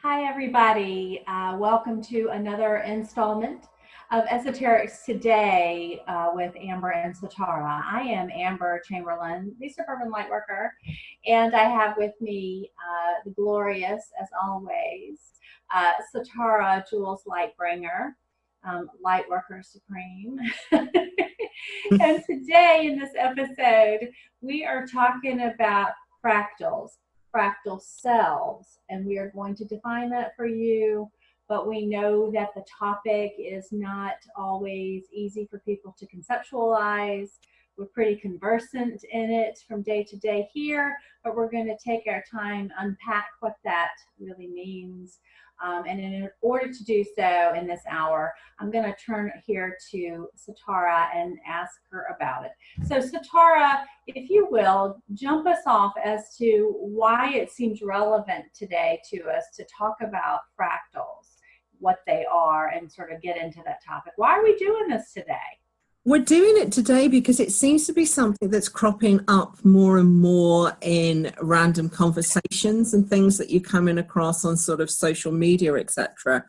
Hi, everybody. Welcome to another installment of Esoterics today with Amber and Satara. I am Amber Chamberlain, the Suburban Lightworker, and I have with me the glorious, as always, Satara Jules Lightbringer, Lightworker Supreme. And today in this episode, we are talking about fractals. Fractal selves, and we are going to define that for you, but we know that the topic is not always easy for people to conceptualize. We're pretty conversant in it from day to day here, but we're going to take our time, unpack what that really means. And in order to do so in this hour, I'm going to turn here to Satara and ask her about it. So Satara, if you will, jump us off as to why it seems relevant today to us to talk about fractals, what they are, and sort of get into that topic. Why are we doing this today? We're doing it today because it seems to be something that's cropping up more and more in random conversations and things that you're coming across on sort of social media, etc.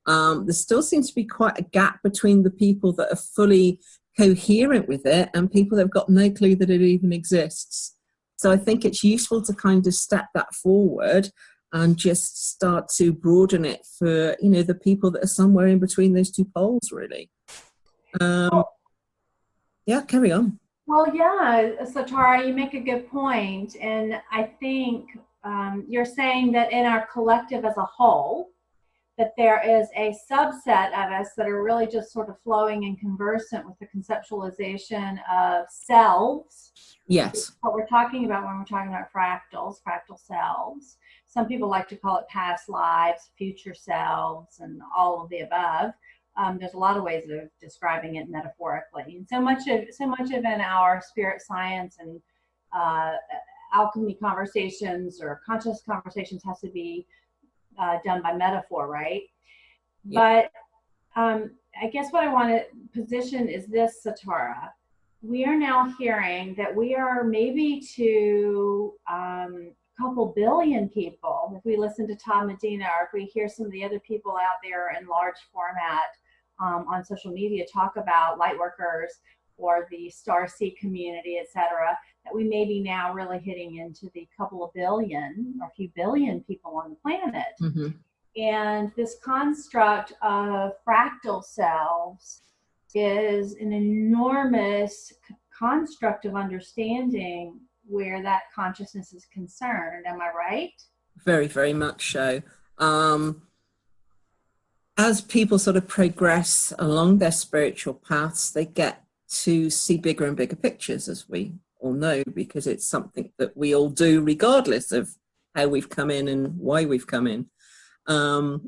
There still seems to be quite a gap between the people that are fully coherent with it and people that have got no clue that it even exists. So I think it's useful to kind of step that forward and just start to broaden it for, you know, the people that are somewhere in between those two poles, really. Yeah, carry on. Well, yeah, Satara, you make a good point. And I think you're saying that in our collective as a whole, that there is a subset of us that are really just sort of flowing and conversant with the conceptualization of selves. Yes. What we're talking about when we're talking about fractals, fractal selves. Some people like to call it past lives, future selves, and all of the above. There's a lot of ways of describing it metaphorically, and so much of in our spirit science and alchemy conversations or conscious conversations has to be done by metaphor, right? Yep. But I guess what I want to position is this, Satara. We are now hearing that we are maybe to a couple billion people, if we listen to Tom Medina, or if we hear some of the other people out there in large format on social media talk about lightworkers or the Starseed community, etc., that we may be now really hitting into the couple of billion or a few billion people on the planet. Mm-hmm. And this construct of fractal selves is an enormous construct of understanding where that consciousness is concerned. Am I right? Very, very much so. As people sort of progress along their spiritual paths, they get to see bigger and bigger pictures, as we all know, because it's something that we all do regardless of how we've come in and why we've come in.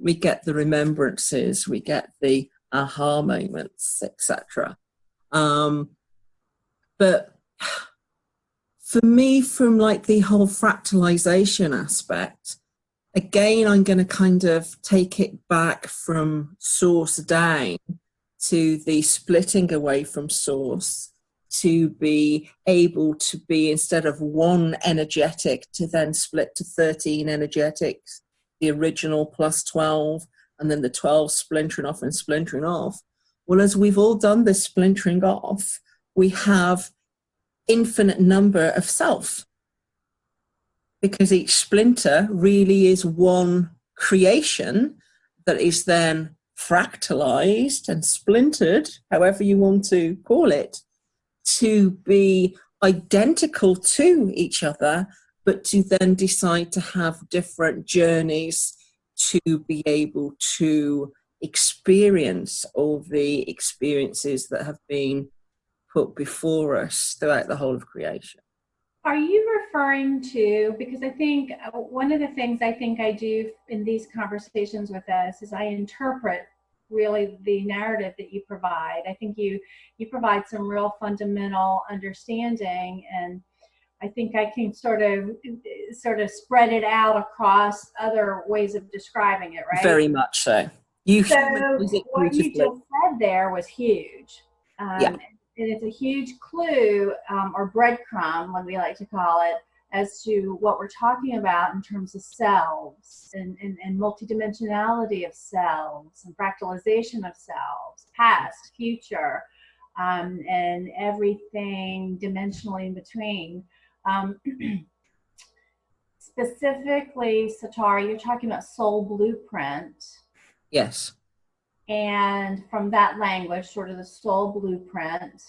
We get the remembrances, we get the aha moments, etc. But for me, from like the whole fractalization aspect, again, I'm going to kind of take it back from source down to the splitting away from source, to be able to be, instead of one energetic, to then split to 13 energetics, the original plus 12, and then the 12 splintering off and splintering off. Well, as we've all done this splintering off, we have infinite number of self, because each splinter really is one creation that is then fractalized and splintered, however you want to call it, to be identical to each other, but to then decide to have different journeys to be able to experience all the experiences that have been put before us throughout the whole of creation. Are you referring to, because I think one of the things I think I do in these conversations with us is I interpret really the narrative that you provide. I think you provide some real fundamental understanding, and I think I can sort of spread it out across other ways of describing it, right? Very much so. What you just said there was huge. Yeah. And it's a huge clue or breadcrumb, what we like to call it, as to what we're talking about in terms of selves and multidimensionality of selves and fractalization of selves, past, future, and everything dimensionally in between. Specifically, Satara, you're talking about soul blueprint. Yes. And from that language, sort of the soul blueprint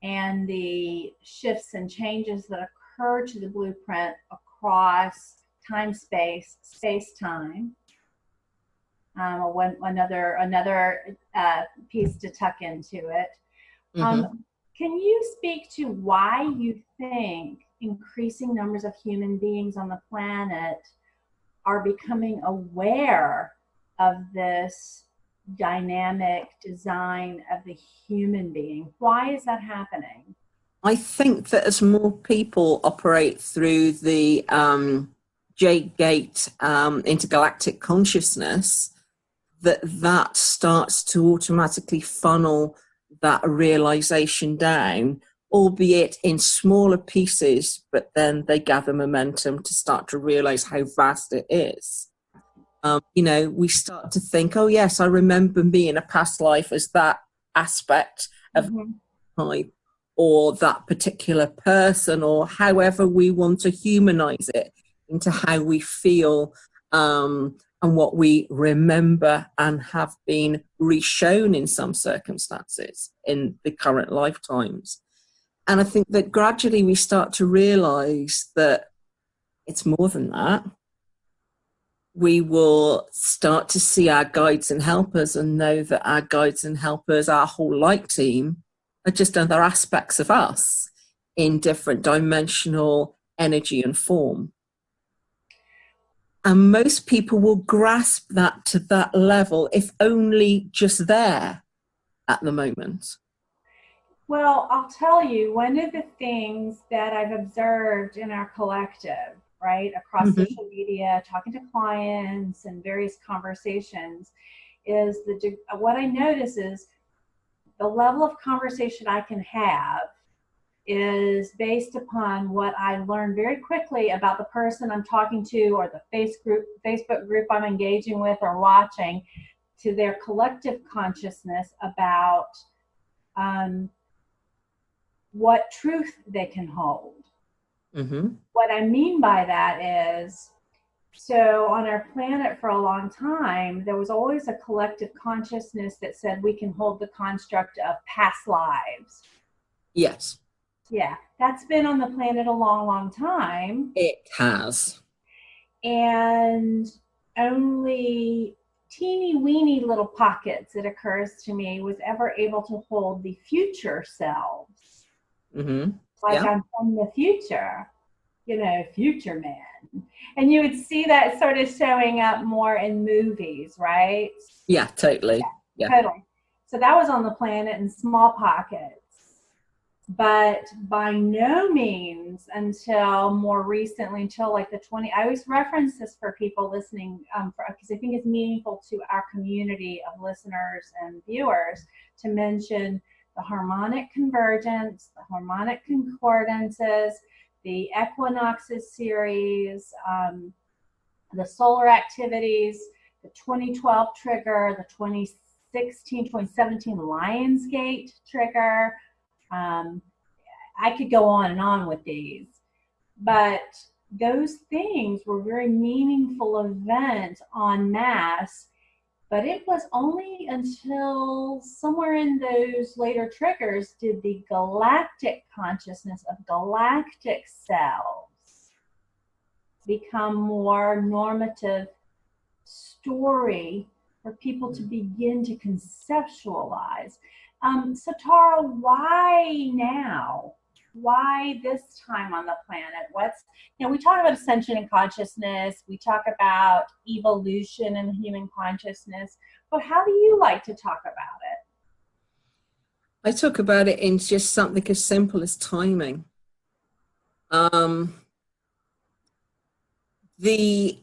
and the shifts and changes that occur to the blueprint across time, space, time. Another piece to tuck into it. Can you speak to why you think increasing numbers of human beings on the planet are becoming aware of this dynamic design of the human being? Why is that happening? I think that as more people operate through the Jade Gate intergalactic consciousness, that starts to automatically funnel that realization down, albeit in smaller pieces, but then they gather momentum to start to realize how vast it is. We start to think, oh yes, I remember me in a past life as that aspect of life, or that particular person, or however we want to humanize it into how we feel and what we remember and have been reshown in some circumstances in the current lifetimes. And I think that gradually we start to realize that it's more than that. We will start to see our guides and helpers and know that our guides and helpers, our whole light team, are just other aspects of us in different dimensional energy and form. And most people will grasp that to that level, if only just there at the moment. Well, I'll tell you, one of the things that I've observed in our collective, right, across social media, talking to clients and various conversations, is what I notice is the level of conversation I can have is based upon what I learn very quickly about the person I'm talking to, or the Facebook group I'm engaging with or watching, to their collective consciousness about what truth they can hold. What I mean by that is, so on our planet for a long time, there was always a collective consciousness that said we can hold the construct of past lives. Yes. Yeah, that's been on the planet a long, long time. It has. And only teeny weeny little pockets, it occurs to me, was ever able to hold the future selves. Like, I'm from the future, future man. And you would see that sort of showing up more in movies, right? Yeah, totally. Yeah. Totally. So that was on the planet in small pockets. But by no means until more recently, until like I always reference this for people listening, because I think it's meaningful to our community of listeners and viewers to mention the harmonic convergence, the harmonic concordances, the equinoxes series, the solar activities, the 2012 trigger, the 2017 Lionsgate trigger. I could go on and on with these, but those things were very meaningful events en masse. But it was only until somewhere in those later triggers did the galactic consciousness of galactic selves become more normative story for people to begin to conceptualize. So Tara, why now? Why this time on the planet? We talk about ascension and consciousness, we talk about evolution and human consciousness, but how do you like to talk about it? I talk about it in just something as simple as timing. The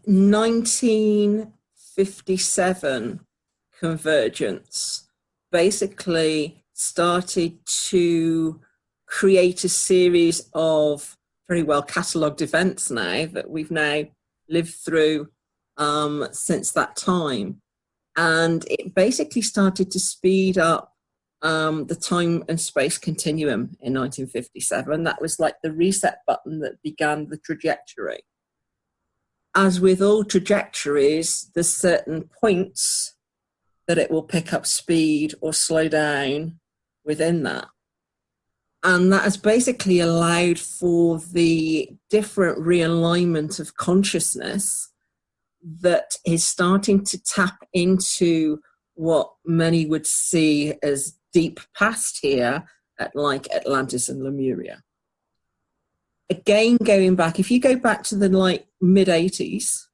1957 convergence basically started to create a series of very well catalogued events now that we've now lived through since that time. And it basically started to speed up the time and space continuum in 1957. That was like the reset button that began the trajectory. As with all trajectories, there's certain points that it will pick up speed or slow down within that. And that has basically allowed for the different realignment of consciousness that is starting to tap into what many would see as deep past here at like Atlantis and Lemuria. Again, going back, if you go back to the like mid-80s,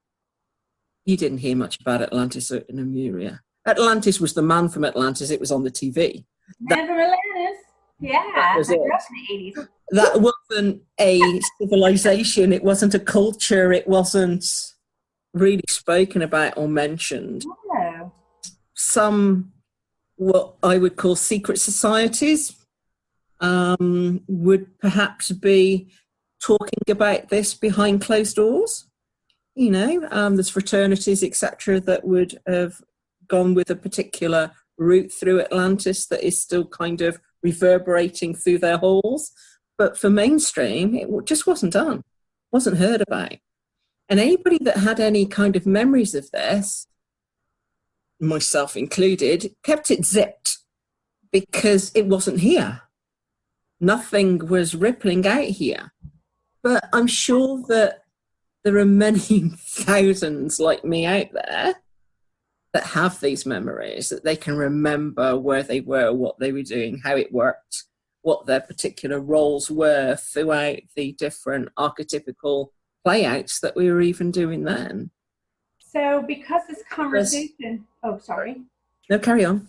you didn't hear much about Atlantis and Lemuria. Atlantis was the man from Atlantis. It was on the TV. Man from Atlantis. Yeah, That was I it. grew up in the 80s. That wasn't a civilization. It wasn't a culture. It wasn't really spoken about or mentioned. No. Some, what I would call secret societies, would perhaps be talking about this behind closed doors. You know, there's fraternities, etc., that would have gone with a particular route through Atlantis that is still kind of reverberating through their halls. But for mainstream, it just wasn't done, wasn't heard about. And anybody that had any kind of memories of this, myself included, kept it zipped because it wasn't here. Nothing was rippling out here. But I'm sure that there are many thousands like me out there that have these memories, that they can remember where they were, what they were doing, how it worked, what their particular roles were throughout the different archetypical playouts that we were even doing then. So because this conversation, oh, sorry. No, carry on.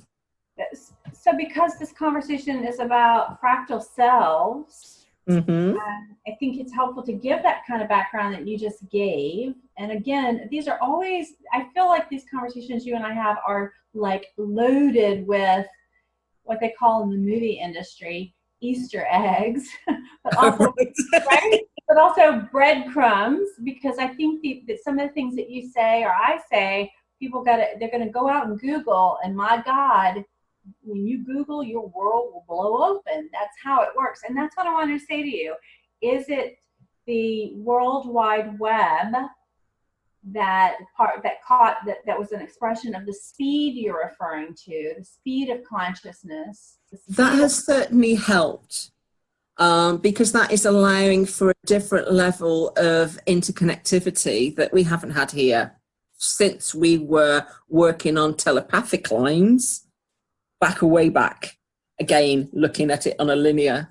So because this conversation is about fractal selves, I think it's helpful to give that kind of background that you just gave. And again, these are always, I feel like these conversations you and I have are like loaded with what they call in the movie industry Easter eggs, but also, right? But also breadcrumbs, because I think that some of the things that you say or I say, people they're going to go out and Google, and my God, when you Google, your world will blow open. That's how it works. And that's what I wanted to say to you. Is it the World Wide Web that was an expression of the speed you're referring to, the speed of consciousness? That has certainly helped, because that is allowing for a different level of interconnectivity that we haven't had here since we were working on telepathic lines way back. Again, looking at it on a linear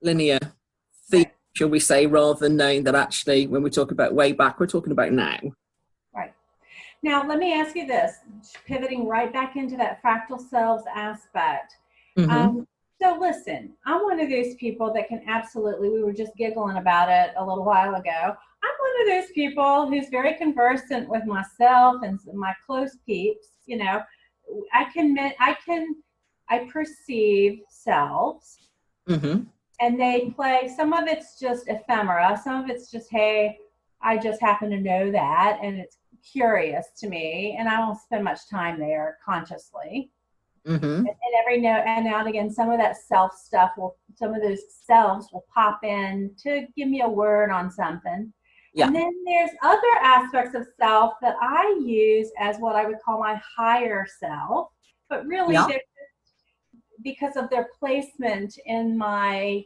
theme, shall we say, rather than knowing that actually when we talk about way back, we're talking about now. Right. Now, let me ask you this, pivoting right back into that fractal selves aspect. So listen, I'm one of those people that can absolutely, we were just giggling about it a little while ago. I'm one of those people who's very conversant with myself and my close peeps. You know, I perceive selves, and they play, some of it's just ephemera, some of it's just, hey, I just happen to know that, and it's curious to me, and I don't spend much time there consciously. And every now and again, some of that self stuff some of those selves will pop in to give me a word on something. Yeah. And then there's other aspects of self that I use as what I would call my higher self, but really they're because of their placement in my,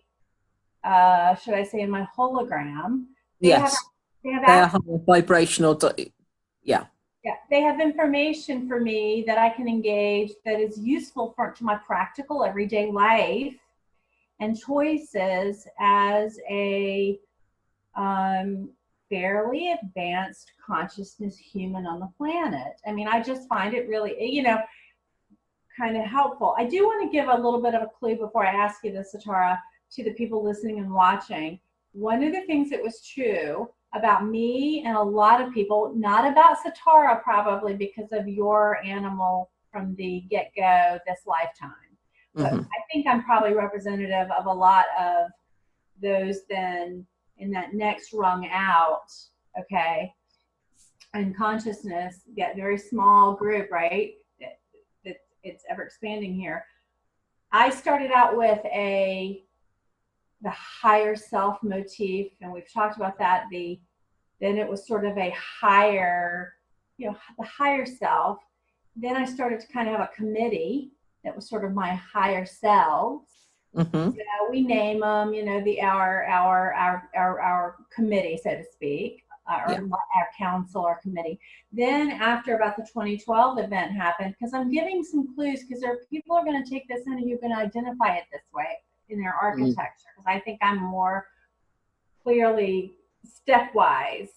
should I say, in my hologram. They have higher vibrational. Yeah, they have information for me that I can engage that is useful to my practical everyday life and choices as a fairly advanced consciousness human on the planet. I mean, I just find it really, kind of helpful. I do want to give a little bit of a clue before I ask you this, Satara, to the people listening and watching. One of the things that was true about me and a lot of people, not about Satara probably because of your animal from the get-go this lifetime, but I think I'm probably representative of a lot of those then in that next rung out, okay, and consciousness, get very small group, right? It's ever expanding here. I started out with the higher self motif, and we've talked about that. Then it was sort of a higher, the higher self. Then I started to kind of have a committee that was sort of my higher selves. Mm-hmm. We name them, our committee, so to speak, our council or committee. Then after about the 2012 event happened, because I'm giving some clues, because people are going to take this in and you're going to identify it this way in their architecture, because I think I'm more clearly stepwise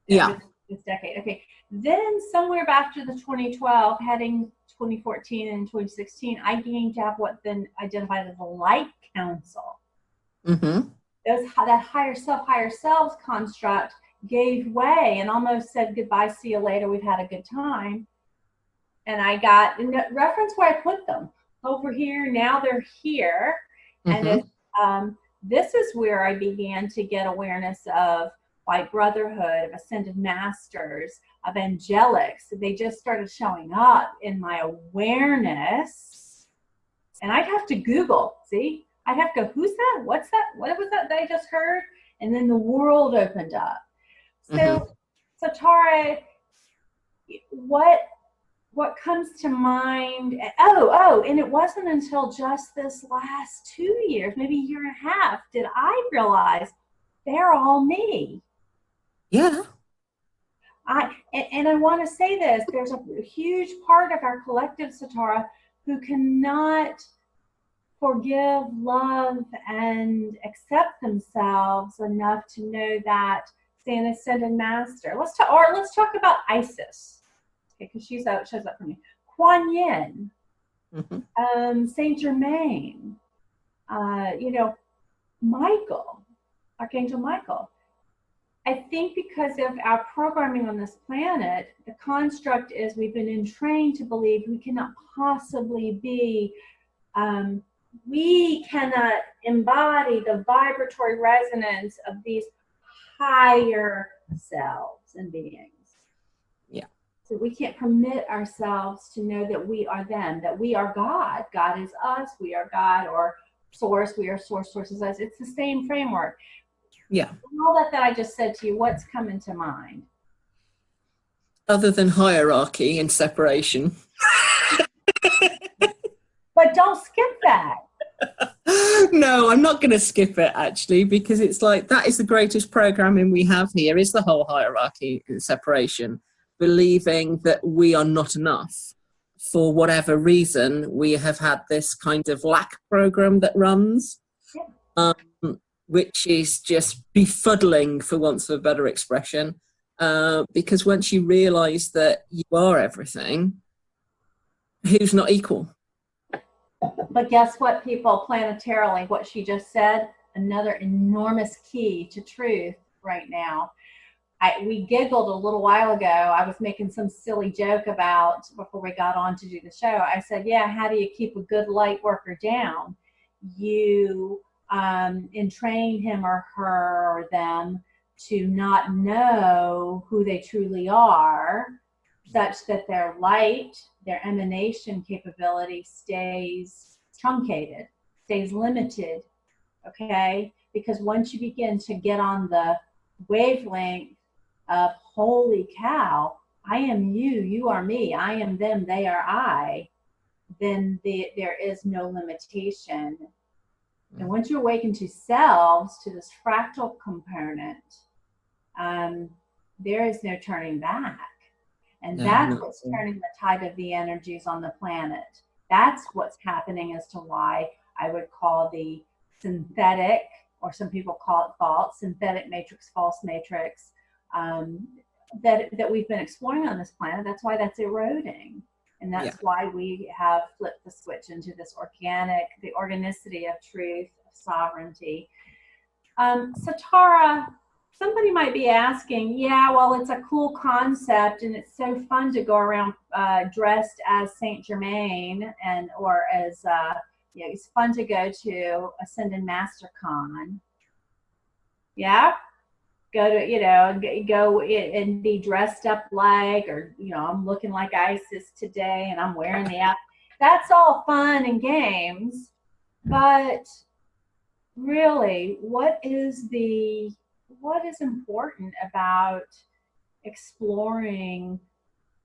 this decade. Okay, then somewhere after the 2012, heading 2014 and 2016, I began to have what then identified as a light council. Mm-hmm. That higher selves construct gave way and almost said goodbye, see you later, we've had a good time. And I got reference where I put them over here. Now they're here. Mm-hmm. And this is where I began to get awareness of white brotherhood, of ascended masters, of angelics. They just started showing up in my awareness. And I'd have to Google, I'd have to go, who's that? What's that? What was that I just heard? And then the world opened up. So, Tara, what comes to mind? Oh, and it wasn't until just this last 2 years, maybe a year and a half, did I realize they're all me. Yeah. And I want to say this, there's a huge part of our collective, Satara, who cannot forgive, love, and accept themselves enough to know that, say, an ascended master. Let's talk about Isis, okay, because shows up for me. Kuan Yin, Saint Germain, Michael, Archangel Michael. I think because of our programming on this planet, the construct is we've been entrained to believe we cannot possibly be, we cannot embody the vibratory resonance of these higher selves and beings. Yeah. So we can't permit ourselves to know that we are them, that we are God. God is us, we are God, or source, we are source, source is us. It's the same framework. Yeah. And all that I just said to you, what's coming to mind? Other than hierarchy and separation. But don't skip that. No, I'm not going to skip it, actually, because it's like that is the greatest programming we have here, is the whole hierarchy and separation, believing that we are not enough. For whatever reason, we have had this kind of lack program that runs, which is just befuddling, for want of a better expression, because once you realize that you are everything, who's not equal? But guess what, people, planetarily, what she just said, another enormous key to truth right now. We giggled a little while ago. I was making some silly joke about, before we got on to do the show, I said, yeah, how do you keep a good light worker down? You entrain him or her or them to not know who they truly are, such that their light, their emanation capability stays truncated, stays limited, okay? Because once you begin to get on the wavelength of, holy cow, I am you, you are me, I am them, they are I, then there is no limitation. And once you awaken to selves, to this fractal component, there is no turning back. And that's what's turning the tide of the energies on the planet. That's what's happening as to why I would call the synthetic, or some people call it false, synthetic matrix, false matrix, that we've been exploring on this planet. That's why that's eroding. And that's why we have flipped the switch into this the organicity of truth, of sovereignty. So Tara, somebody might be asking, yeah, well, it's a cool concept and it's so fun to go around dressed as Saint Germain, or as, it's fun to go to Ascended Master Con. Yeah? go to, go and be dressed up like, or, I'm looking like Isis today and I'm wearing the outfit. That's all fun and games. But really, what is important about exploring,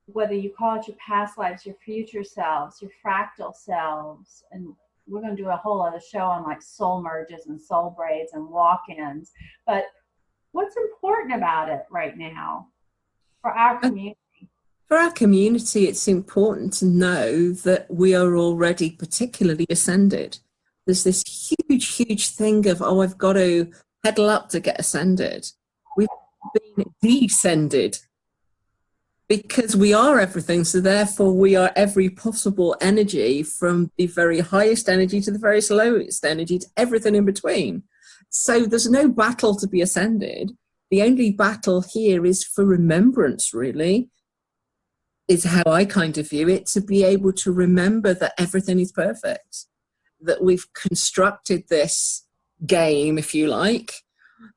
whether you call it your past lives, your future selves, your fractal selves, and we're going to do a whole other show on like soul merges and soul braids and walk-ins. But what's important about it right now for our community? For our community, it's important to know that we are already particularly ascended. There's this huge, huge thing of, oh, I've got to pedal up to get ascended. We've been descended because we are everything. So therefore, we are every possible energy, from the very highest energy to the very lowest energy to everything in between. So there's no battle to be ascended. The only battle here is for remembrance, really, is how I kind of view it, to be able to remember that everything is perfect, that we've constructed this game, if you like,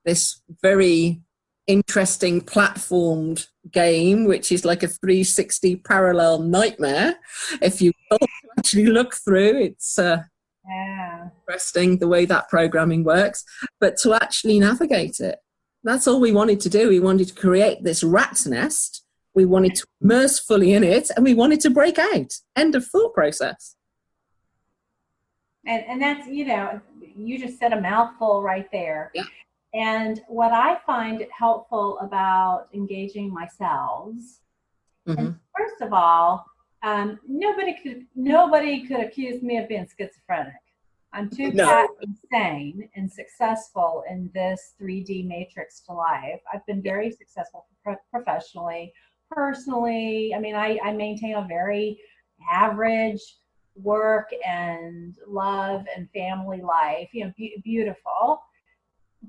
this very interesting platformed game, which is like a 360 parallel nightmare. If you actually look through, it's interesting the way that programming works, but to actually navigate it, that's all we wanted to do. We wanted to create this rat's nest. We wanted to immerse fully in it, and we wanted to break out. End of thought process. And that's, you just said a mouthful right there. Yeah. And what I find helpful about engaging myself, and first of all, nobody could accuse me of being schizophrenic. I'm too insane and successful in this 3D matrix to life. I've been very successful professionally, personally. I mean, I maintain a very average work and love and family life, beautiful.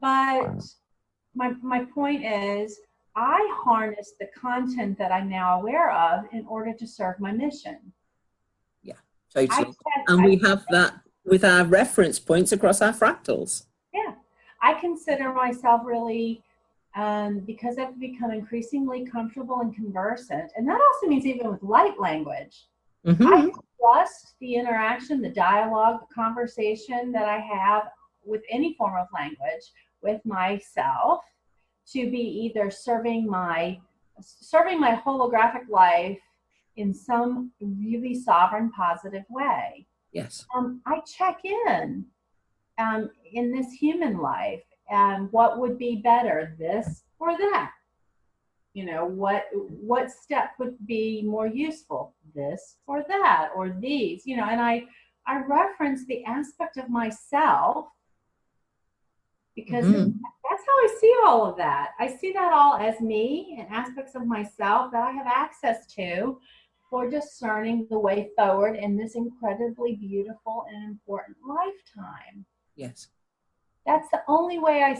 But my point is, I harness the content that I'm now aware of in order to serve my mission. Yeah, totally. And we have that with our reference points across our fractals. Yeah, I consider myself really, because I've become increasingly comfortable and conversant, and that also means even with light language. I trust the interaction, the dialogue, the conversation that I have with any form of language with myself to be either serving my holographic life in some really sovereign, positive way. Yes. I check in this human life, and what would be better, this or that? What step would be more useful, this or that, or these, and I reference the aspect of myself, because that's how I see all of that. I see that all as me and aspects of myself that I have access to for discerning the way forward in this incredibly beautiful and important lifetime. Yes. That's the only way I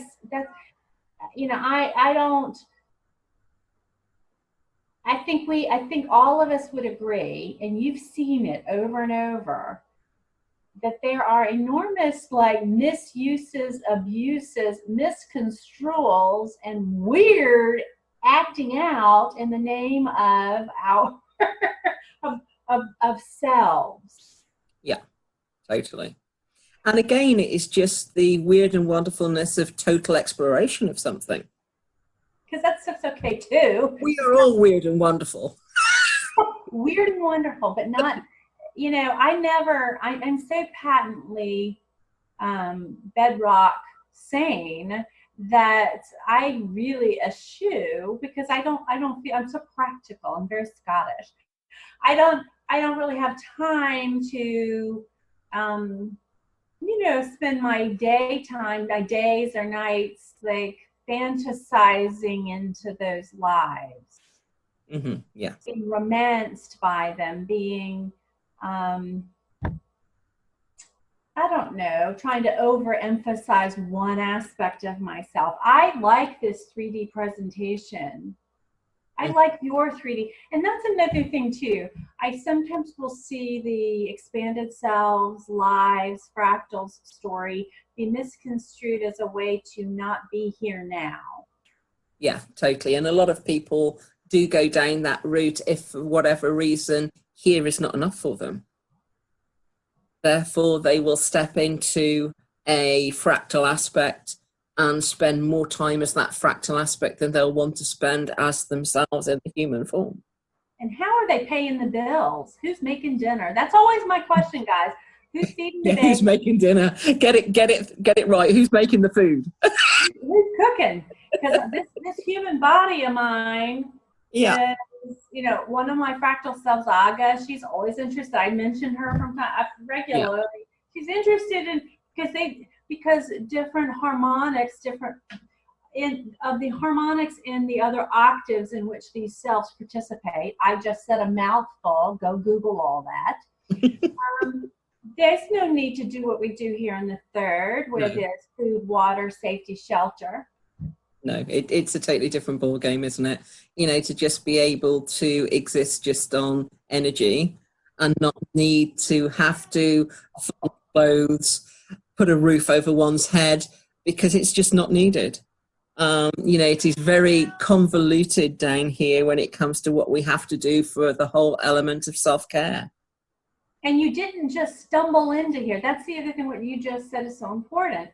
think all of us would agree, and you've seen it over and over, that there are enormous misuses, abuses, misconstruals, and weird acting out in the name of our of selves. Yeah, totally. And again, it is just the weird and wonderfulness of total exploration of something. Because that's okay too. We are all weird and wonderful. Weird and wonderful, but not, I'm so patently bedrock sane that I really eschew, because I don't feel, I'm so practical. I'm very Scottish. I don't really have time to spend my days or nights fantasizing into those lives. Yeah. Being romanced by them, being I don't know, trying to overemphasize one aspect of myself. I like this 3D presentation. I like your 3D. And that's another thing too. I sometimes will see the expanded selves, lives, fractals story be misconstrued as a way to not be here now. Yeah, totally. And a lot of people do go down that route if, for whatever reason, here is not enough for them. Therefore, they will step into a fractal aspect and spend more time as that fractal aspect than they'll want to spend as themselves in the human form. And how are they paying the bills? Who's making dinner? That's always my question, guys. Who's feeding the Yeah, baby? who's making dinner? Get it right. Who's making the food? Who's cooking? Because this human body of mine Yeah. is, you know, one of my fractal selves, Aga. She's always interested. I mention her from time regularly. Yeah. She's interested in because different harmonics, of the harmonics in the other octaves in which these selves participate. I just said a mouthful. Go Google all that. There's no need to do what we do here in the third, where there's food, water, safety, shelter. No, it's a totally different ball game, isn't it? You know, to just be able to exist just on energy and not need to have to find clothes, put a roof over one's head, because it's just not needed. You know, it is very convoluted down here when it comes to what we have to do for the whole element of self-care. And you didn't just stumble into here. That's the other thing, what you just said is so important.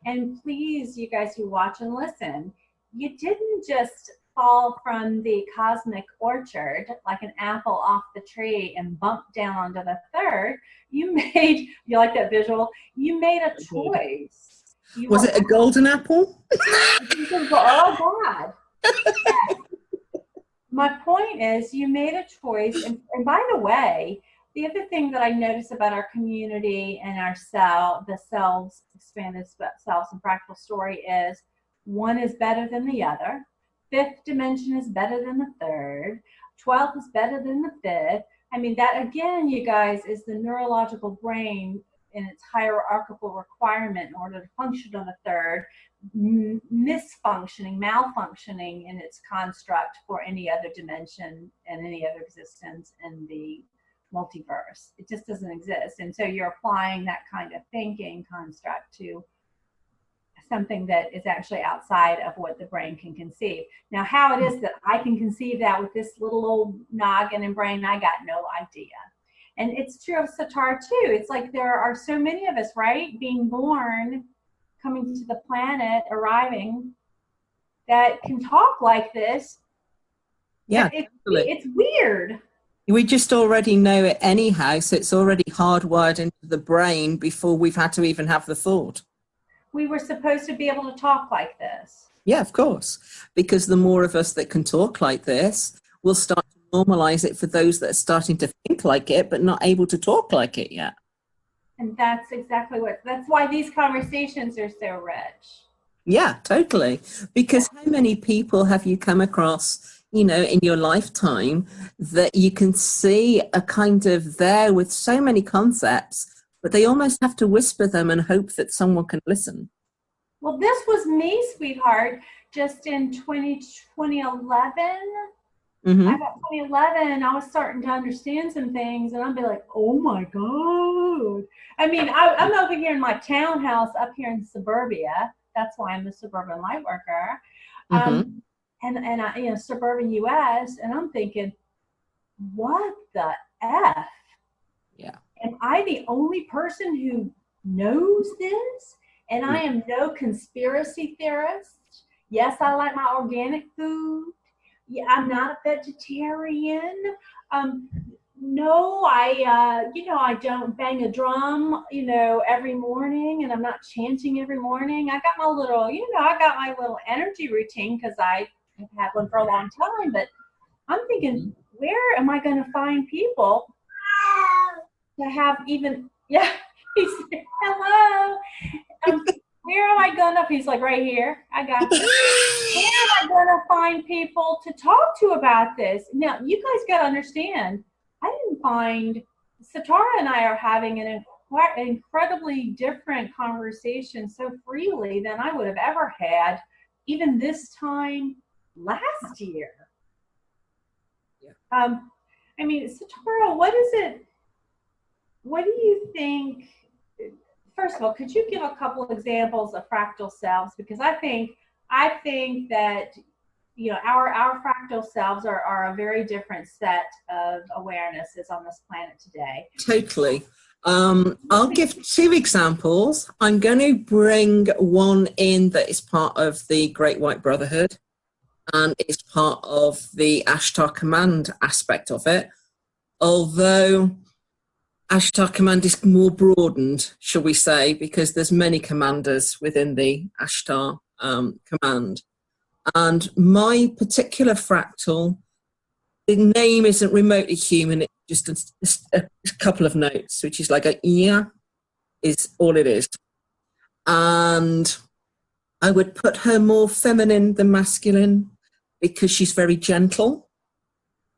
And please, you guys who watch and listen, you didn't just fall from the cosmic orchard like an apple off the tree and bump down onto the third. You like that visual? You made a choice. Was it a golden apple? Oh, God. Yes. My point is, you made a choice. And by the way, the other thing that I notice about our community and the selves, expanded selves and fractal story is one is better than the other. Fifth dimension is better than the third. 12th is better than the fifth. I mean, that again, you guys, is the neurological brain in its hierarchical requirement in order to function on the third, malfunctioning in its construct for any other dimension and any other existence in the multiverse. It just doesn't exist. And so you're applying that kind of thinking construct to something that is actually outside of what the brain can conceive. Now, how it is that I can conceive that with this little old noggin and brain, I got no idea. And it's true of Satar too. It's like there are so many of us, right? Being born, coming to the planet, arriving, that can talk like this. Yeah, it's weird. We just already know it anyhow, so it's already hardwired into the brain before we've had to even have the thought. We were supposed to be able to talk like this. Yeah, of course. Because the more of us that can talk like this, we'll start to normalize it for those that are starting to think like it, but not able to talk like it yet. And that's exactly that's why these conversations are so rich. Yeah, totally. Because how many people have you come across, you know, in your lifetime that you can see a kind of there with so many concepts, but they almost have to whisper them and hope that someone can listen. Well, this was me, sweetheart, just in 2011. Mm-hmm. I got 2011, I was starting to understand some things, and I'd be like, oh my God. I mean, I'm over here in my townhouse up here in suburbia. That's why I'm a suburban light worker. Mm-hmm. And I, you know, suburban US, and I'm thinking, what the F? Yeah. Am I the only person who knows this? And I am no conspiracy theorist. Yes, I like my organic food. Yeah, I'm not a vegetarian. No, I don't bang a drum, every morning, and I'm not chanting every morning. I got my little energy routine because I have had one for a long time. But I'm thinking, where am I going to find people to have even? Yeah, he said, hello. Where am I going to? He's like, right here. I got you. Where am I going to find people to talk to about this? Now, you guys got to understand, I didn't find, Satara and I are having an incredibly different conversation so freely than I would have ever had, even this time last year. Yeah. I mean, Satara, what do you think? First of all, could you give a couple of examples of fractal selves? Because I think that you know, our fractal selves are a very different set of awarenesses on this planet today. Totally. I'll give two examples. I'm going to bring one in that is part of the Great White Brotherhood and is part of the Ashtar Command aspect of it. Although Ashtar Command is more broadened, shall we say, because there's many commanders within the Ashtar Command. And my particular fractal, the name isn't remotely human, it's just a couple of notes, which is like a yeah, is all it is. And I would put her more feminine than masculine because she's very gentle.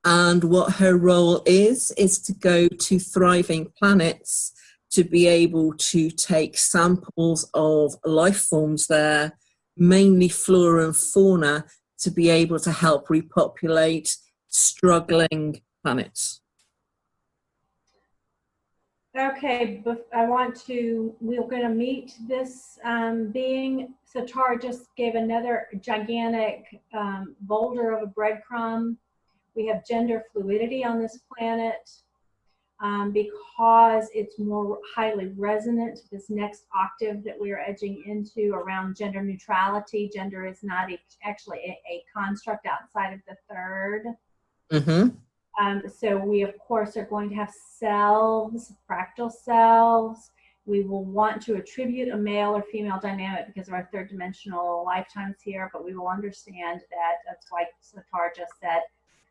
And what her role is to go to thriving planets to be able to take samples of life forms there, mainly flora and fauna, to be able to help repopulate struggling planets. Okay, but we're going to meet this being. So Tara just gave another gigantic boulder of a breadcrumb. We have gender fluidity on this planet because it's more highly resonant. This next octave that we are edging into around gender neutrality. Gender is not actually a construct outside of the third. Mm-hmm. So we, of course, are going to have selves, fractal selves. We will want to attribute a male or female dynamic because of our third dimensional lifetimes here, but we will understand that that's why Satar just said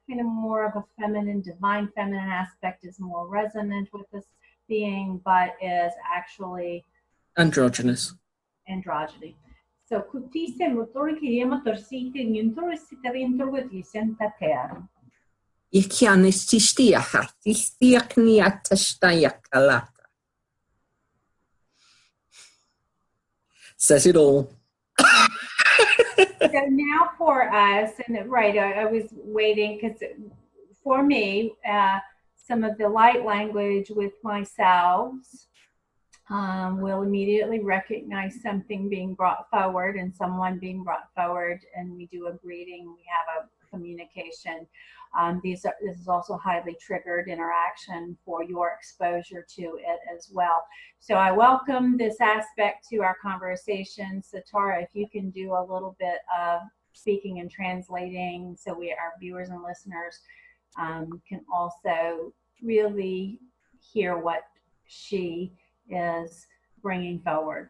kind of more of a feminine, divine feminine aspect is more resonant with this being, but is actually androgynous. Androgyny. So, kutise motori kiriema torsite nintor sitarintor with yisenta ter. Says it all. So now for us, and right, I was waiting because for me, some of the light language with myself will immediately recognize something being brought forward and someone being brought forward, and we do a greeting, we have a communication. This is also highly triggered interaction for your exposure to it as well. So I welcome this aspect to our conversation. So Tara, if you can do a little bit of speaking and translating so our viewers and listeners can also really hear what she is bringing forward.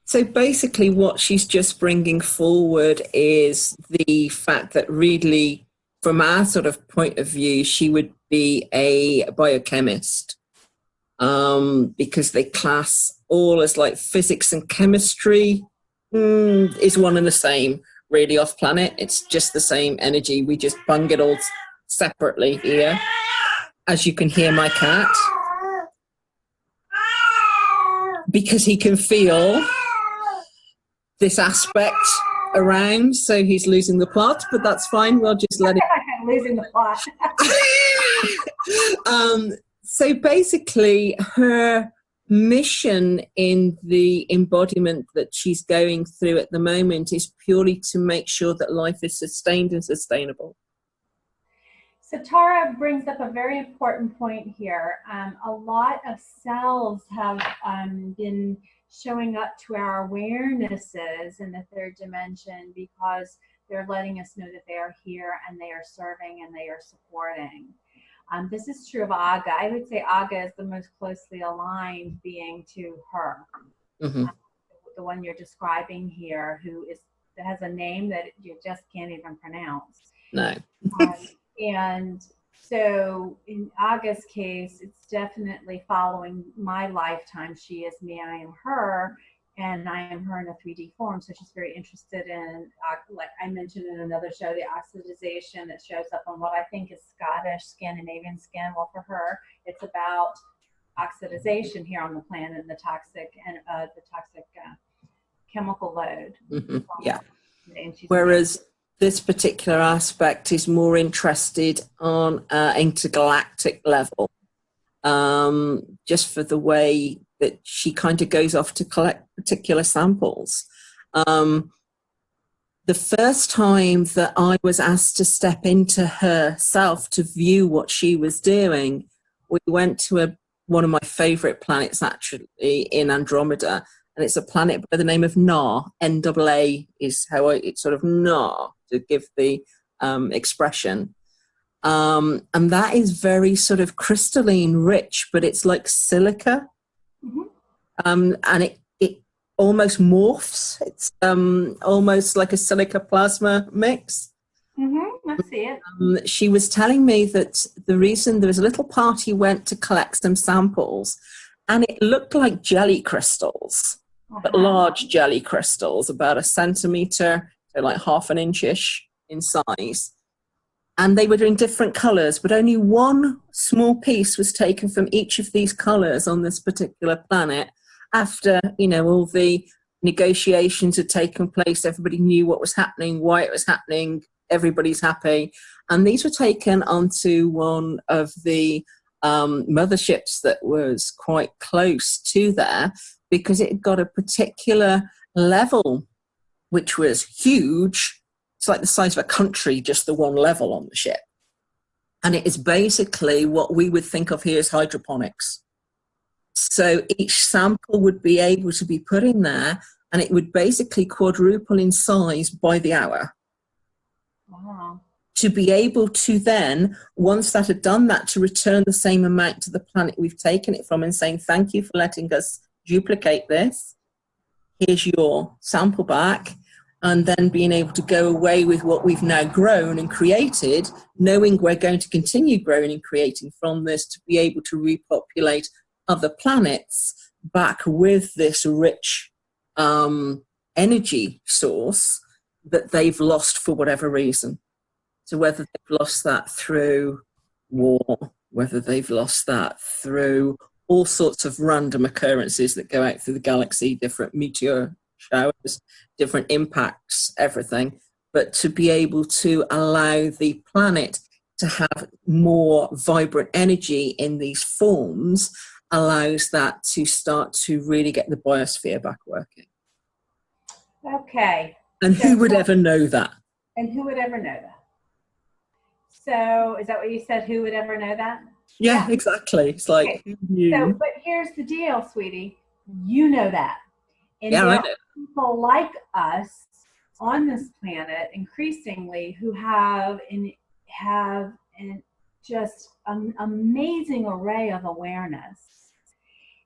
So basically what she's just bringing forward is the fact that really, from our sort of point of view, she would be a biochemist because they class all as like physics and chemistry is one and the same, really, off planet. It's just the same energy. We just bung it all separately here. As you can hear my cat, because he can feel this aspect around, so he's losing the plot, but that's fine. We'll just let it. I'm losing the plot. So basically, her mission in the embodiment that she's going through at the moment is purely to make sure that life is sustained and sustainable. So Tara brings up a very important point here. A lot of selves have been showing up to our awarenesses in the third dimension because they're letting us know that they are here and they are serving and they are supporting. This is true of Aga. I would say Aga is the most closely aligned being to her. Mm-hmm. The one you're describing here, that has a name that you just can't even pronounce. No. And so in Aga's case, it's definitely following my lifetime. She is me, I am her, and I am her in a 3D form. So she's very interested in, like I mentioned in another show, the oxidization that shows up on what I think is Scottish, Scandinavian skin. Well, for her, it's about oxidization here on the planet and the toxic chemical load. Mm-hmm. Yeah. And whereas this particular aspect is more interested on an intergalactic level, just for the way that she kind of goes off to collect particular samples. The the first time that I was asked to step into herself to view what she was doing, we went to one of my favourite planets, actually, in Andromeda, and it's a planet by the name of Na. NAA is how it's sort of Na, to give the expression. And that is very sort of crystalline rich, but it's like silica. And it almost morphs. It's almost like a silica plasma mix. I see it. She was telling me that the reason there was a little party went to collect some samples, and it looked like jelly crystals, but large jelly crystals, about a centimetre, so like half an inch-ish in size. And they were in different colours, but only one small piece was taken from each of these colours on this particular planet. After, all the negotiations had taken place, everybody knew what was happening, why it was happening, everybody's happy. And these were taken onto one of the motherships that was quite close to there, because it got a particular level, which was huge. It's like the size of a country, just the one level on the ship. And it is basically what we would think of here as hydroponics. So each sample would be able to be put in there, and it would basically quadruple in size by the hour. Wow. To be able to then, once that had done that, to return the same amount to the planet we've taken it from and saying, thank you for letting us duplicate this. Here's your sample back. And then being able to go away with what we've now grown and created, knowing we're going to continue growing and creating from this, to be able to repopulate other planets back with this rich energy source that they've lost for whatever reason. So whether they've lost that through war, whether they've lost that through all sorts of random occurrences that go out through the galaxy, different meteor showers, different impacts, everything, but to be able to allow the planet to have more vibrant energy in these forms allows that to start to really get the biosphere back working. Okay. And who would ever know that? And who would ever know that? So is that what you said? Who would ever know that? Yeah, exactly. It's like, okay. you. So, but here's the deal, sweetie. You know that. And yeah, there I are know. people like us on this planet increasingly who have just an amazing array of awareness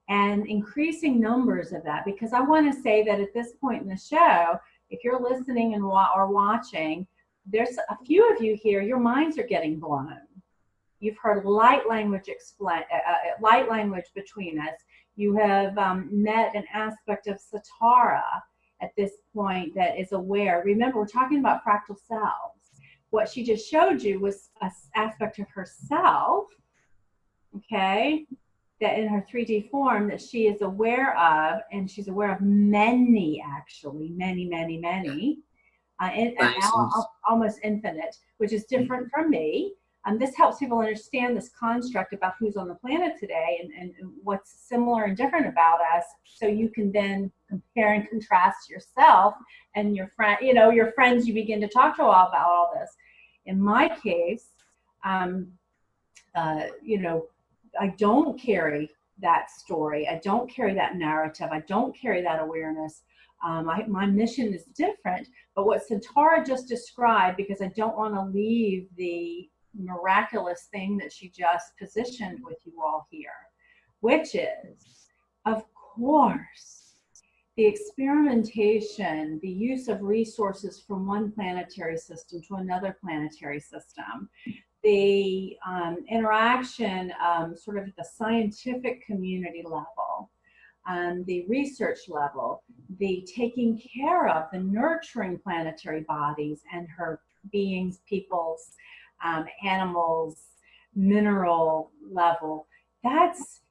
and increasing numbers of that. Because I want to say that at this point in the show, if you're listening and or watching, there's a few of you here, your minds are getting blown. You've heard light language between us. You have met an aspect of Satara at this point that is aware. Remember, we're talking about fractal selves. What she just showed you was an aspect of herself, okay, that in her 3D form that she is aware of, and she's aware of many, actually, many, almost infinite, which is different from me. This helps people understand this construct about who's on the planet today and what's similar and different about us, so you can then compare and contrast yourself and your friend, your friends you begin to talk to all about all this. In my case, I don't carry that story. I don't carry that narrative. I don't carry that awareness. My mission is different, but what Satara just described, because I don't want to leave the miraculous thing that she just positioned with you all here, which is, of course, the experimentation, the use of resources from one planetary system to another planetary system, the interaction sort of at the scientific community level, the research level, the taking care of, the nurturing planetary bodies and her beings, peoples, animals, mineral level. That's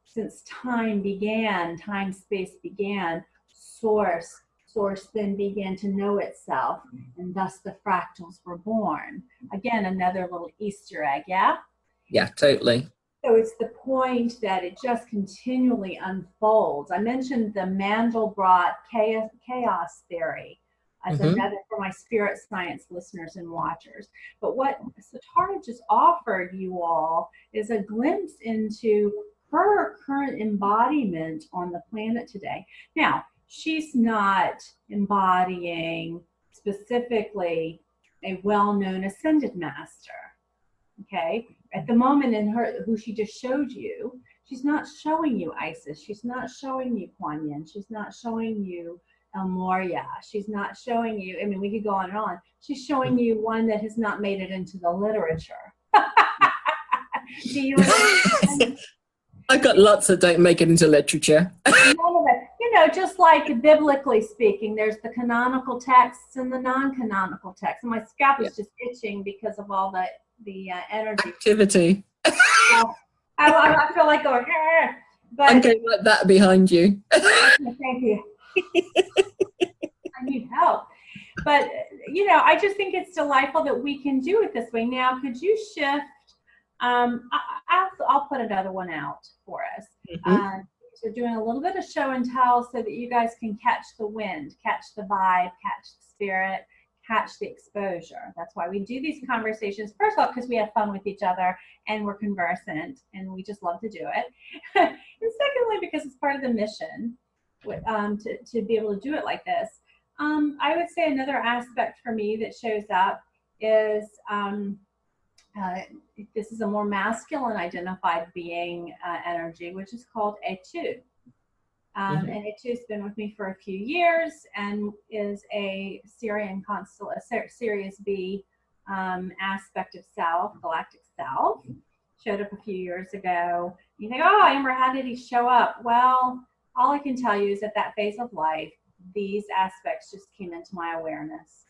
since time, space began, source then began to know itself, and thus the fractals were born. Again, another little Easter egg, yeah? Yeah, totally. So it's the point that it just continually unfolds. I mentioned the Mandelbrot chaos theory. as Mm-hmm. another for my spirit science listeners and watchers. But what Satara just offered you all is a glimpse into her current embodiment on the planet today. Now, she's not embodying specifically a well-known ascended master. Okay, at the moment in her, who she just showed you, she's not showing you Isis. She's not showing you Kuan Yin. She's not showing you El Morya. She's not showing you, I mean, we could go on and on. She's showing you one that has not made it into the literature. Do you understand? I've got lots that don't make it into literature. None of it. You know, just like biblically speaking, there's the canonical texts and the non-canonical texts. And my scalp is just itching because of all the energy. Activity. I feel like going, but I'm going like that behind you. thank you. I need help. But, you know, I just think it's delightful that we can do it this way. Now, could you shift? I'll put another one out for us. Mm-hmm. So we're doing a little bit of show and tell so that you guys can catch the wind, catch the vibe, catch the spirit, catch the exposure. That's why we do these conversations. First of all, because we have fun with each other and we're conversant and we just love to do it. And secondly, because it's part of the mission to be able to do it like this. I would say another aspect for me that shows up is this is a more masculine identified being energy, which is called Etu. And Etu's been with me for a few years and is a Sirian Sirius B aspect of self, galactic self. Showed up a few years ago. You think, oh, Amber, how did he show up? Well, all I can tell you is at that phase of life, these aspects just came into my awareness.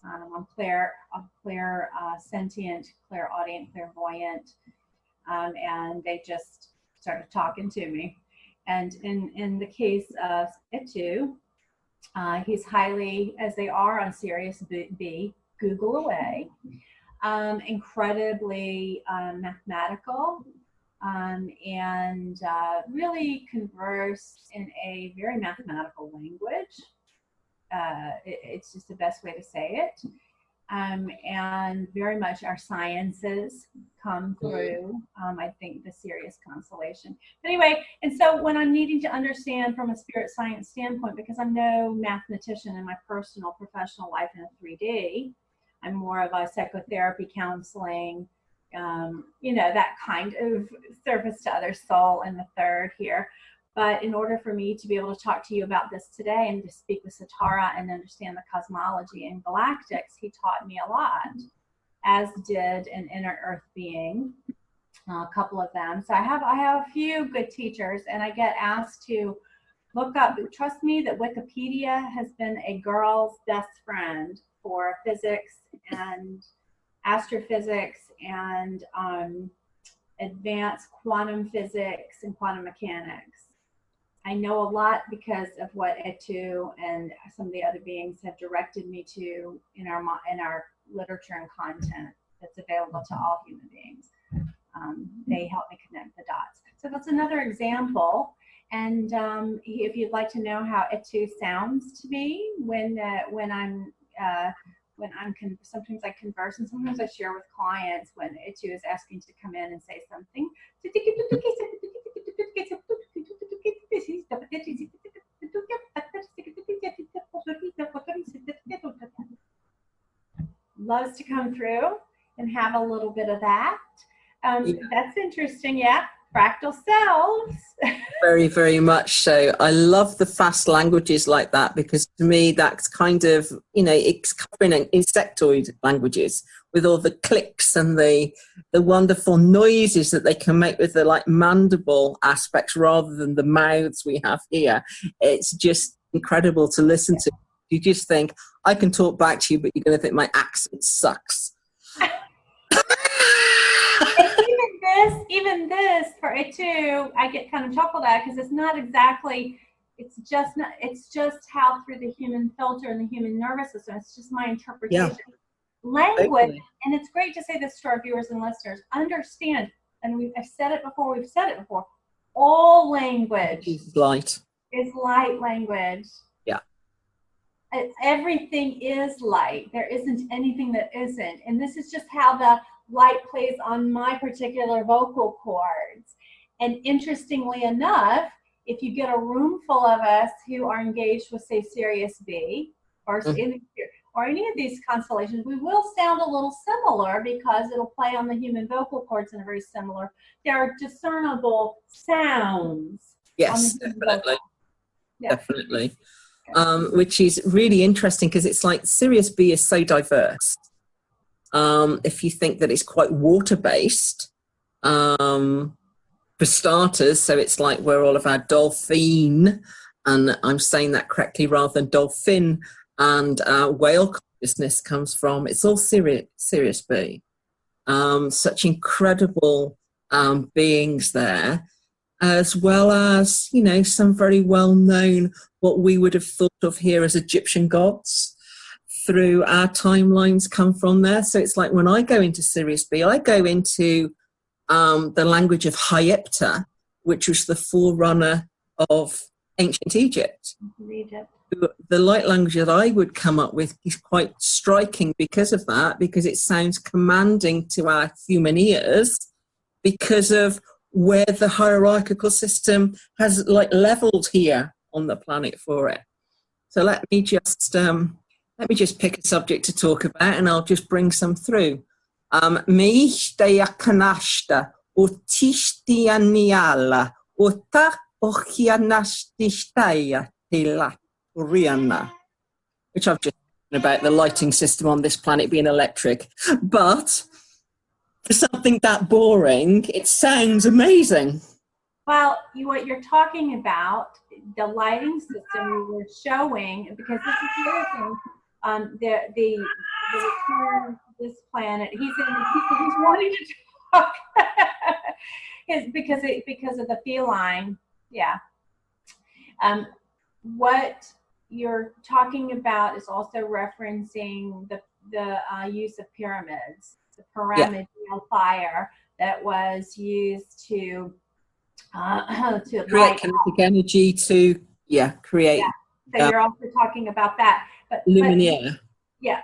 I'm clear, sentient, clairaudient, clairvoyant, and they just started talking to me. And in the case of Etu, he's highly, as they are on Sirius B, Google away, incredibly mathematical, and really converse in a very mathematical language. It's just the best way to say it. And very much our sciences come through, I think, the Sirius constellation. Anyway, and so when I'm needing to understand from a spirit science standpoint, because I'm no mathematician in my personal professional life in a 3D, I'm more of a psychotherapy counseling, you know, that kind of service to other soul in the third here. But in order for me to be able to talk to you about this today and to speak with Satara and understand the cosmology and galactics, he taught me a lot, as did an inner earth being, a couple of them. So I have a few good teachers, and I get asked to look up. Trust me that Wikipedia has been a girl's best friend for physics and astrophysics and advanced quantum physics and quantum mechanics. I know a lot because of what Etu and some of the other beings have directed me to in our literature and content that's available to all human beings. They help me connect the dots. So that's another example. And if you'd like to know how Etu sounds to me when I'm sometimes I converse and sometimes I share with clients when Etu is asking to come in and say something. Loves to come through and have a little bit of that. That's interesting, yeah. Fractal selves. Very, very much so. I love the fast languages like that because to me that's kind of, you know, it's covering insectoid languages with all the clicks and the wonderful noises that they can make with the like mandible aspects rather than the mouths we have here. It's just incredible to listen to. You just think, I can talk back to you, but you're going to think my accent sucks. Even this for Etu, I get kind of chuckled at because it's not exactly, it's just how through the human filter and the human nervous system, it's just my interpretation. Yeah. Language, totally. And it's great to say this to our viewers and listeners, understand, and I've said it before, all language is light. Is light language. Yeah. everything is light. There isn't anything that isn't. And this is just how the light plays on my particular vocal cords. And interestingly enough, if you get a room full of us who are engaged with, say, Sirius B or any of these constellations, we will sound a little similar because it'll play on the human vocal cords in a very similar. There are discernible sounds. Yes, definitely. Yeah. Definitely. Which is really interesting because it's like Sirius B is so diverse. If you think that it's quite water-based, for starters, so it's like where all of our dolphin, and I'm saying that correctly rather than dolphin, and whale consciousness comes from. It's all Sirius B. Such incredible beings there, as well as, you know, some very well-known, what we would have thought of here as Egyptian gods through our timelines come from there. So it's like when I go into Sirius B, I go into the language of Hypta, which was the forerunner of ancient Egypt. The light language that I would come up with is quite striking because of that, because it sounds commanding to our human ears because of where the hierarchical system has like leveled here on the planet for it. So let me just pick a subject to talk about, and I'll just bring some through. Meishtea kanashta otishtia niala ota ochianastishtaya tilaturiana, which I've just written about the lighting system on this planet being electric. But for something that boring, it sounds amazing. Well, what you're talking about, the lighting system you were showing, because this is the other thing, the return to this planet, he's wanting to talk because of the feline, yeah. What you're talking about is also referencing the use of pyramids, the pyramidal fire that was used to create kinetic energy to create. Yeah. So you're also talking about that, but luminaire. Yeah,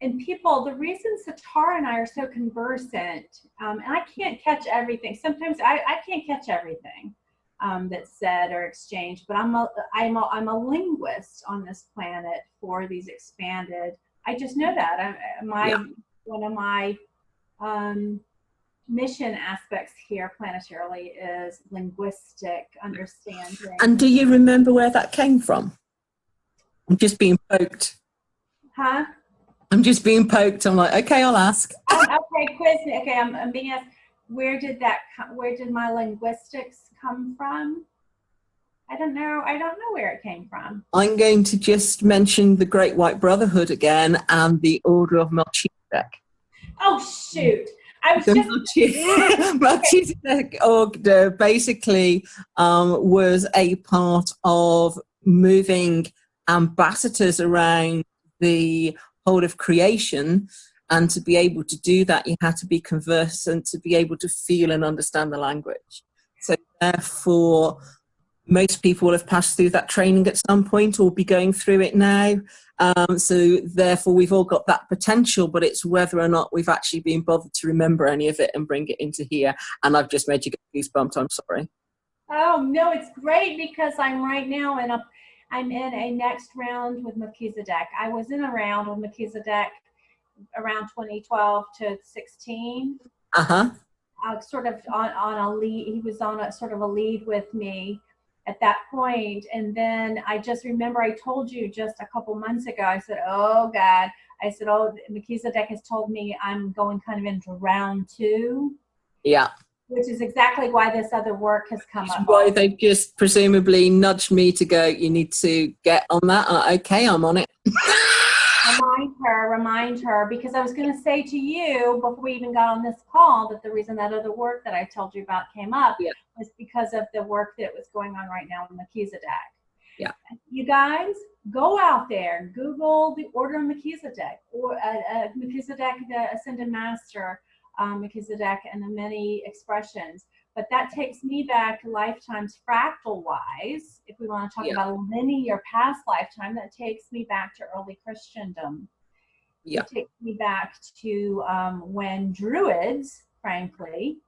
and people, the reason Satara and I are so conversant, and I can't catch everything. Sometimes I can't catch everything that's said or exchanged, but I'm a linguist on this planet for these expanded. I just know that one of my mission aspects here planetarily is linguistic understanding. And do you remember where that came from? I'm just being poked. Huh? I'm just being poked. I'm like, okay, I'll ask. Okay, quiz me. Okay, I'm being asked. Where did my linguistics come from? I don't know. I don't know where it came from. I'm going to just mention the Great White Brotherhood again and the Order of Melchizedek. Oh shoot! I was Melchizedek Order basically was a part of moving ambassadors around the whole of creation, and to be able to do that you had to be conversant to be able to feel and understand the language. So therefore most people will have passed through that training at some point or be going through it now. So therefore we've all got that potential, but it's whether or not we've actually been bothered to remember any of it and bring it into here. And I've just made you get goosebumps. I'm sorry. Oh no, it's great because I'm right now I'm in a next round with Melchizedek. I was in a round with Melchizedek around 2012 to 16. Sort of on a lead. He was on a sort of a lead with me at that point, and then I just remember I told you just a couple months ago. I said, "Oh God!" I said, "Oh, Melchizedek has told me I'm going kind of into round 2." Yeah. Which is exactly why this other work has come up. Why they've just presumably nudged me to go, you need to get on that. Okay, I'm on it. Remind her, because I was going to say to you before we even got on this call that the reason that other work that I told you about came up was because of the work that was going on right now with Melchizedek. Yeah. You guys, go out there, Google the Order of Melchizedek, or Melchizedek, the Ascended Master, Melchizedek, and the many expressions. But that takes me back to lifetimes fractal wise. If we want to talk Yeah. about a linear past lifetime, that takes me back to early Christendom. Yeah. It takes me back to when Druids, frankly,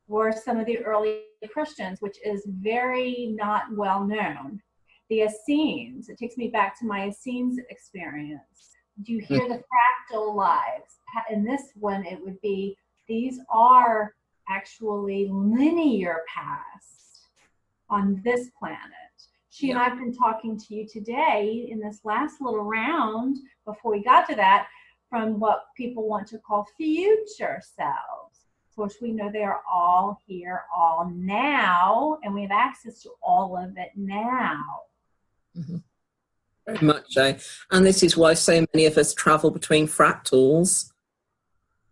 were some of the early Christians, which is very not well known. The Essenes, it takes me back to my Essenes experience. Do you hear the fractal lives? In this one, it would be, these are actually linear past on this planet. She and I have been talking to you today in this last little round before we got to that, from what people want to call future selves. Of course, we know they are all here, all now, and we have access to all of it now. Mm-hmm. Very much so. And this is why so many of us travel between fractals,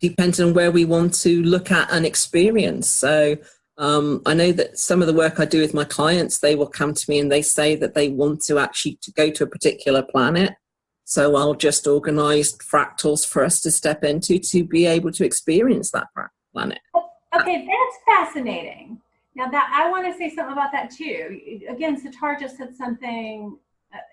depending on where we want to look at and experience. So I know that some of the work I do with my clients, they will come to me and they say that they want to actually to go to a particular planet. So I'll just organize fractals for us to step into to be able to experience that planet. Okay, that's fascinating. Now that I want to say something about that too. Again, Sitar just said something,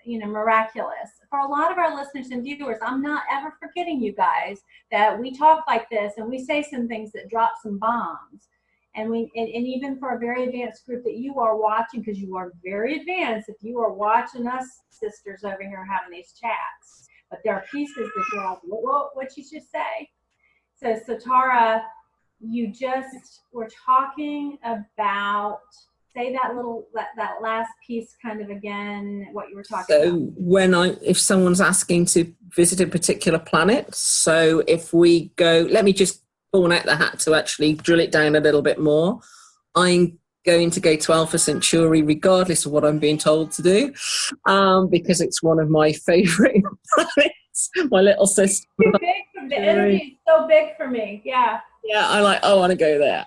miraculous. For a lot of our listeners and viewers, I'm not ever forgetting, you guys, that we talk like this and we say some things that drop some bombs. And even for a very advanced group that you are watching, because you are very advanced, if you are watching us sisters over here having these chats, but there are pieces that you're like, what'd you just say? So Tara, you just were talking about, say that last piece kind of again, what you were talking about. So if someone's asking to visit a particular planet, so if we go, let me just pull out the hat to actually drill it down a little bit more. I'm going to go to Alpha Centauri regardless of what I'm being told to do, because it's one of my favorite planets, my little sister. The energy is so big for me. Yeah, I want to go there.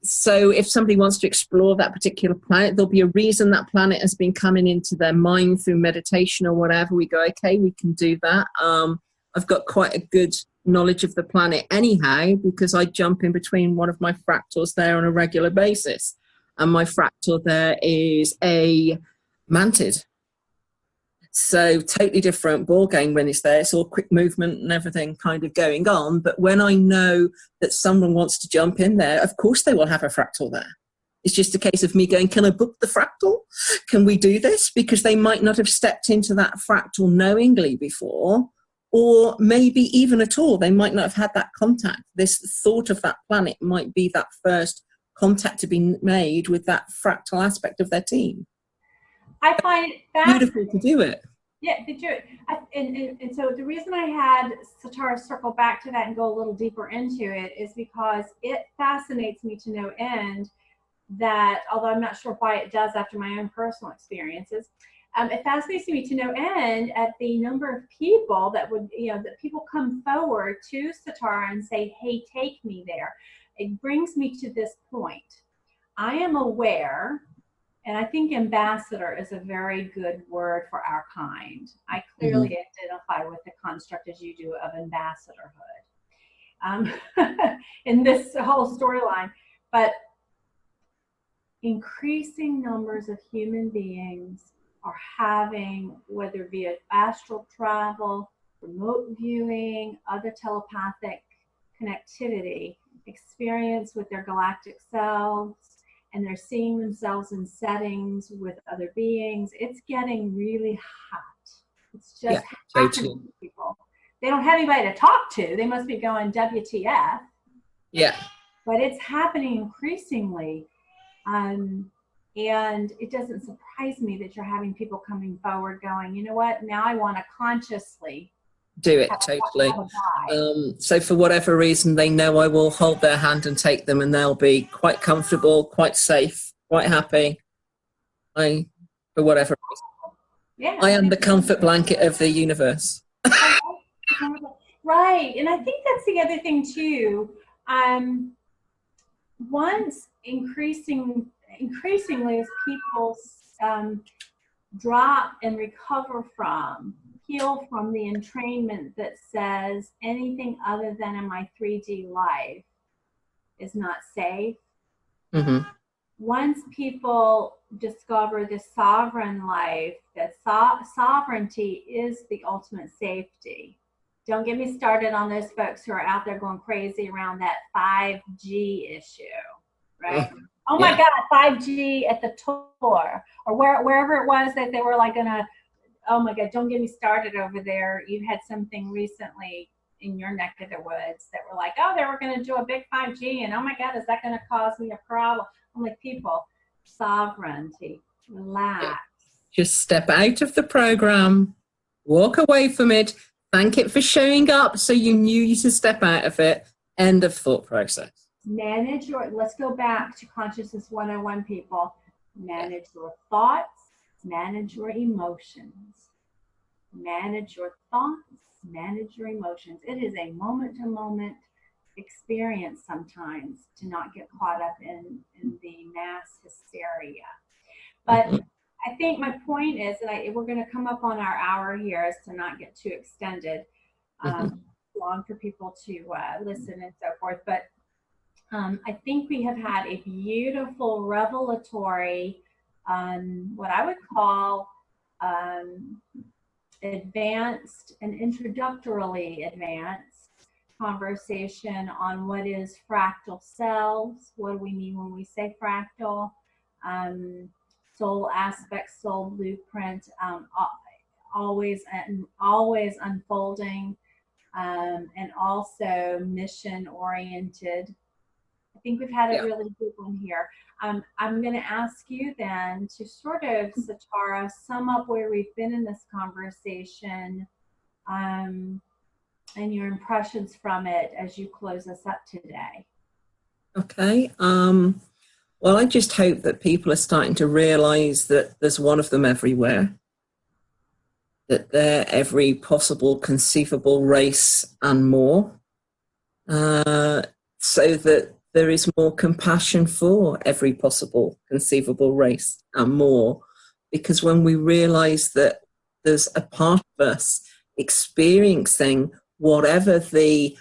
So if somebody wants to explore that particular planet, there'll be a reason that planet has been coming into their mind through meditation or whatever. We go, okay, we can do that. I've got quite a good knowledge of the planet anyhow, because I jump in between one of my fractals there on a regular basis, and my fractal there is a mantid. So totally different ball game when it's there. It's all quick movement and everything kind of going on. But when I know that someone wants to jump in there, of course they will have a fractal there. It's just a case of me going, can I book the fractal? Can we do this? Because they might not have stepped into that fractal knowingly before, or maybe even at all. They might not have had that contact. This thought of that planet might be that first contact to be made with that fractal aspect of their team. I find it beautiful to do it. Yeah, to do it. And so the reason I had Satara circle back to that and go a little deeper into it is because it fascinates me to no end that, although I'm not sure why it does after my own personal experiences, it fascinates me to no end at the number of people that would, that people come forward to Satara and say, hey, take me there. It brings me to this point. I am aware, and I think ambassador is a very good word for our kind. I clearly identify with the construct, as you do, of ambassadorhood in this whole storyline. But increasing numbers of human beings are having, whether via astral travel, remote viewing, other telepathic connectivity, experience with their galactic selves, and they're seeing themselves in settings with other beings. It's getting really hot. It's just happening to people. They don't have anybody to talk to. They must be going WTF. Yeah. But it's happening increasingly. And it doesn't surprise me that you're having people coming forward going, you know what, now I want to consciously do it. Totally. So for whatever reason, they know I will hold their hand and take them, and they'll be quite comfortable, quite safe, quite happy. For whatever reason. Yeah. I am the comfort blanket of the universe. Right. And I think that's the other thing too. Once increasingly as people drop and recover from, heal from the entrainment that says anything other than in my 3D life is not safe, Mm-hmm. Once people discover the sovereign life, that sovereignty is the ultimate safety. Don't get me started on those folks who are out there going crazy around that 5G issue, right? Oh my God, 5G at the tour, or wherever it was that they were like gonna, oh my God, don't get me started over there. You had something recently in your neck of the woods that were like, oh, they were gonna do a big 5G, and oh my God, is that gonna cause me a problem? I'm like, people, sovereignty, relax. Just step out of the program, walk away from it, thank it for showing up so you knew you should step out of it. End of thought process. Manage your, let's go back to Consciousness 101, people. Manage your thoughts, manage your emotions. Manage your thoughts, manage your emotions. It is a moment-to-moment experience sometimes to not get caught up in the mass hysteria. But I think my point is, and we're going to come up on our hour here, is to not get too extended, long for people to listen and so forth. But I think we have had a beautiful revelatory, what I would call advanced and introductorily advanced conversation on what is fractal selves, what do we mean when we say fractal, soul aspects, soul blueprint, always unfolding, and also mission oriented. I think we've had a really good one here. I'm going to ask you then to sort of, Satara, sum up where we've been in this conversation, and your impressions from it as you close us up today. Okay. Well, I just hope that people are starting to realize that there's one of them everywhere, that they're every possible conceivable race and more, so that there is more compassion for every possible conceivable race and more. Because when we realize that there's a part of us experiencing whatever the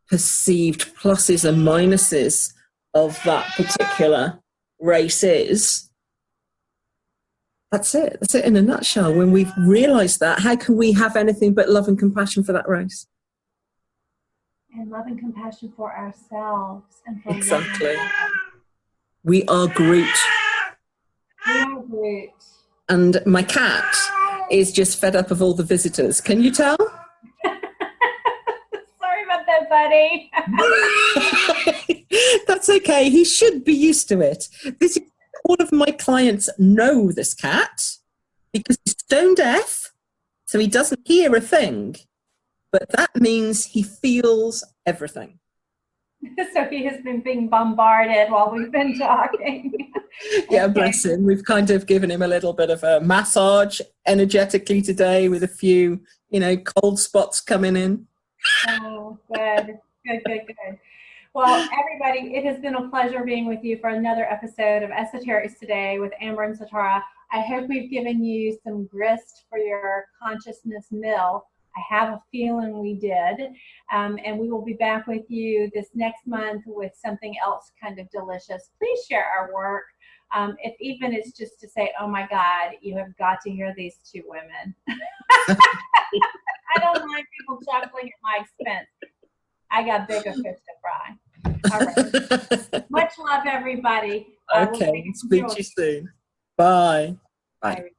perceived pluses and minuses of that particular race is, that's it. That's it in a nutshell. When we've realized that, how can we have anything but love and compassion for that race? And love and compassion for ourselves and for exactly. We are Groot. We are Groot. And my cat is just fed up of all the visitors. Can you tell? Sorry about that, buddy. That's okay. He should be used to it. All of my clients know this cat because he's stone deaf, so he doesn't hear a thing. But that means he feels everything. So he has been being bombarded while we've been talking. Yeah, bless him. We've kind of given him a little bit of a massage energetically today with a few, cold spots coming in. Oh, good. Well, everybody, it has been a pleasure being with you for another episode of Esoterics Today with Amber and Satara. I hope we've given you some grist for your consciousness mill. I have a feeling we did. And we will be back with you this next month with something else kind of delicious. Please share our work. If even it's just to say, oh my God, you have got to hear these two women. I don't mind people chuckling at my expense. I got bigger fish to fry. All right. Much love, everybody. Okay. Speak to you soon. Bye. Bye.